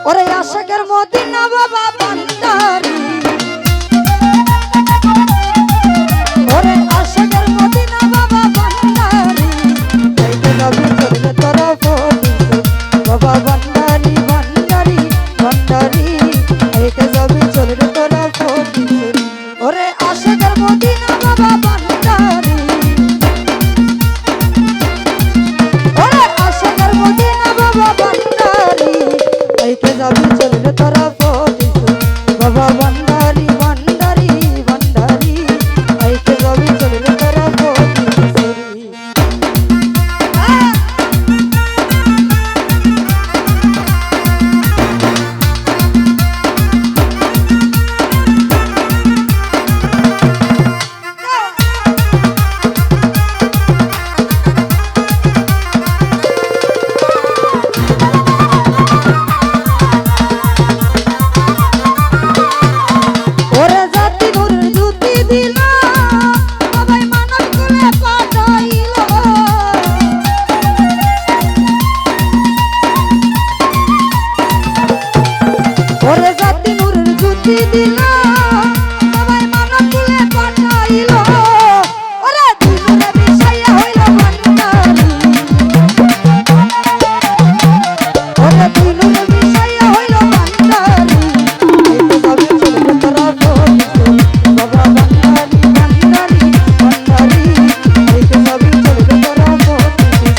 ওরে আশাকের মদিনা বাবা ভান্ডারি, ওরে আশাকের মদিনা বাবা ভান্ডারি, যাইতে যাবে চলবে তোরা ফটিক বাবা ভান্ডারি ভান্ডারি ভান্ডারি, যাইতে যাবে চলবে তোরা ফটিক। ওরে আশাকের মদিনা বাবা ভান্ডারি, ওরে আশাকের মদিনা বাবা ভান্ডারি, যাইতে যাবে চলবে তোরা ফটিক বাবা ভান্ডারি ভান্ডারি ভান্ডারি, যাইতে যাবে চলবে তোরা ফটিক। ওরে জাতি নূরের জুতি দিল বাবাই মানব কুলে পাঠাইল, ওরে জাতি নূরের জুতি দিল বাবাই মানব কুলে পাঠাইল, ওরে দুই নূরে মিশাইয়া হইল ভান্ডারি, ওরে দুই নূরে মিশাইয়া হইল ভান্ডারি, যাইতে যাবে চলবে তোরা ফটিক বাবা ভান্ডারি ভান্ডারি ভান্ডারি, যাইতে যাবে চলবে তোরা ফটিক।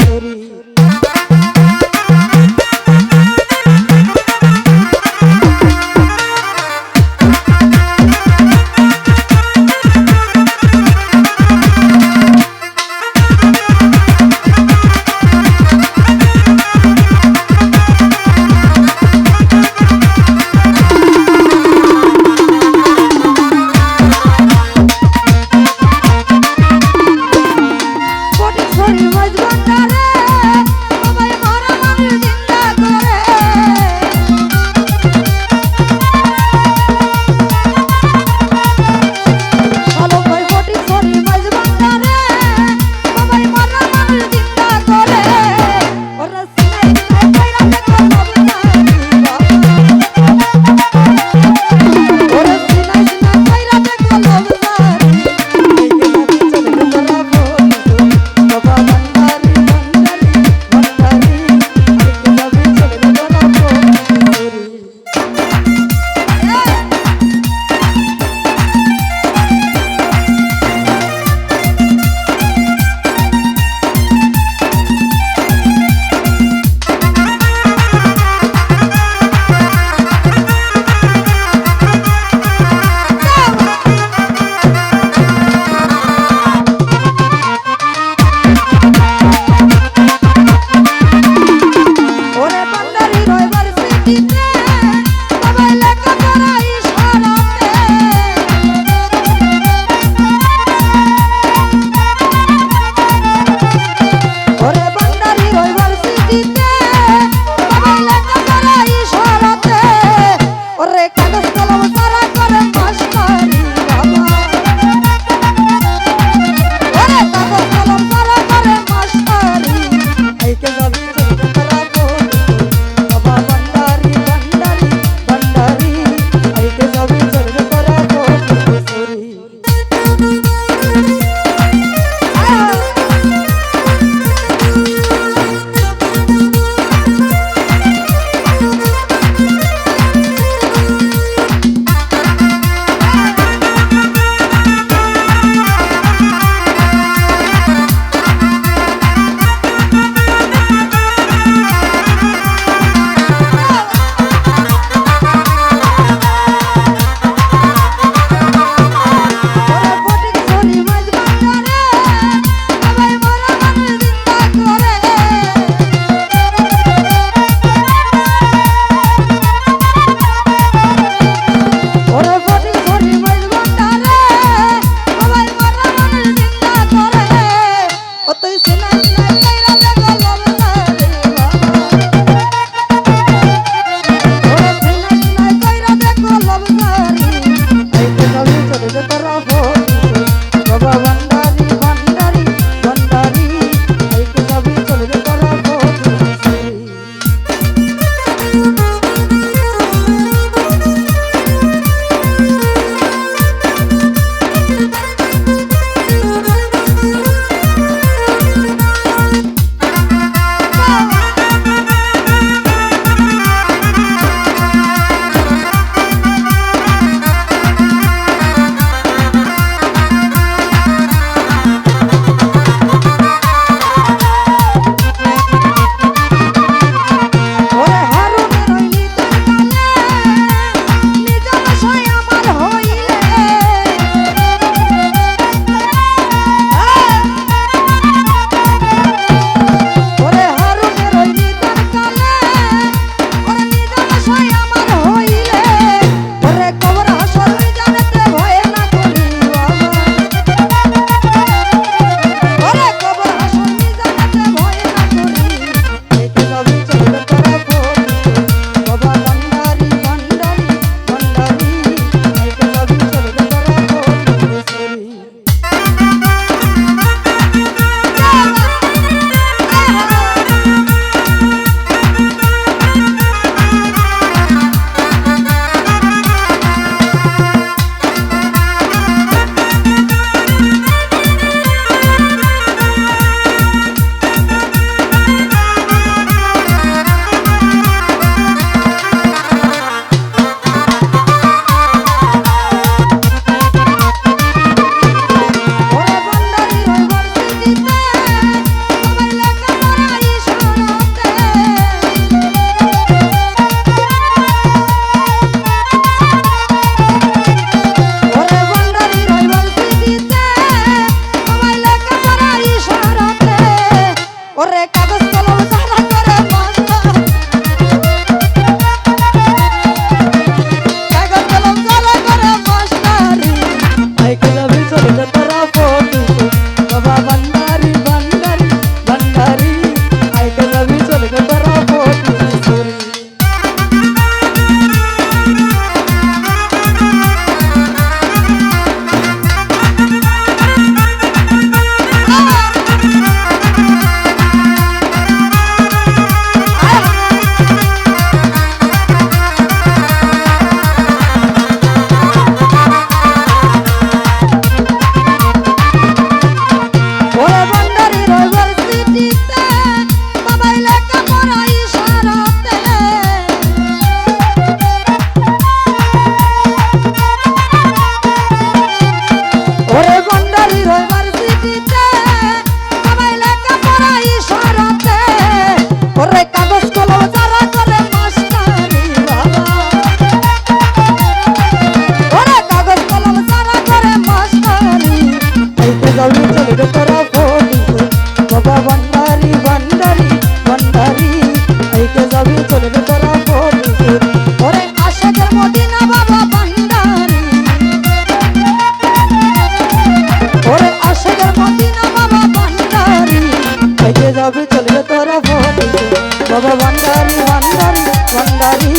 ভোটিছে বাবা ভান্ডারি ভান্ডারি ভান্ডারি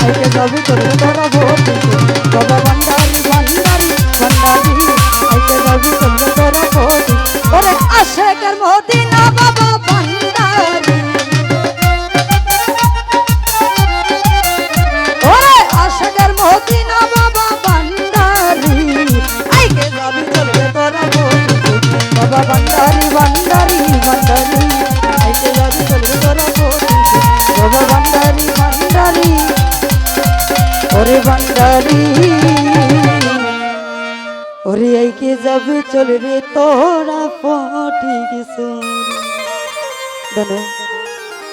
আইকে যাবি চলবে তোরা ভোটিছে বাবা ভান্ডারি ভান্ডারি ভান্ডারি আইকে যাবি চলবে তোরা ভোটিছে ওরে আশেকের মদিনা বাবা ভান্ডারি ওরে আশেকের মদিনা বাবা ভান্ডারি আইকে যাবি চলবে তোরা ভোটিছে বাবা ভান্ডারি ভান্ডারি ভান্ডারি আইকে যাবি চলবে তোরা ভোটিছে বাবা ভান্ডারি ভান্ডারি ওরে ভান্ডারি ওরে আইকে যাবি চলবে তোরা ভোটিছে ধন্যবাদ।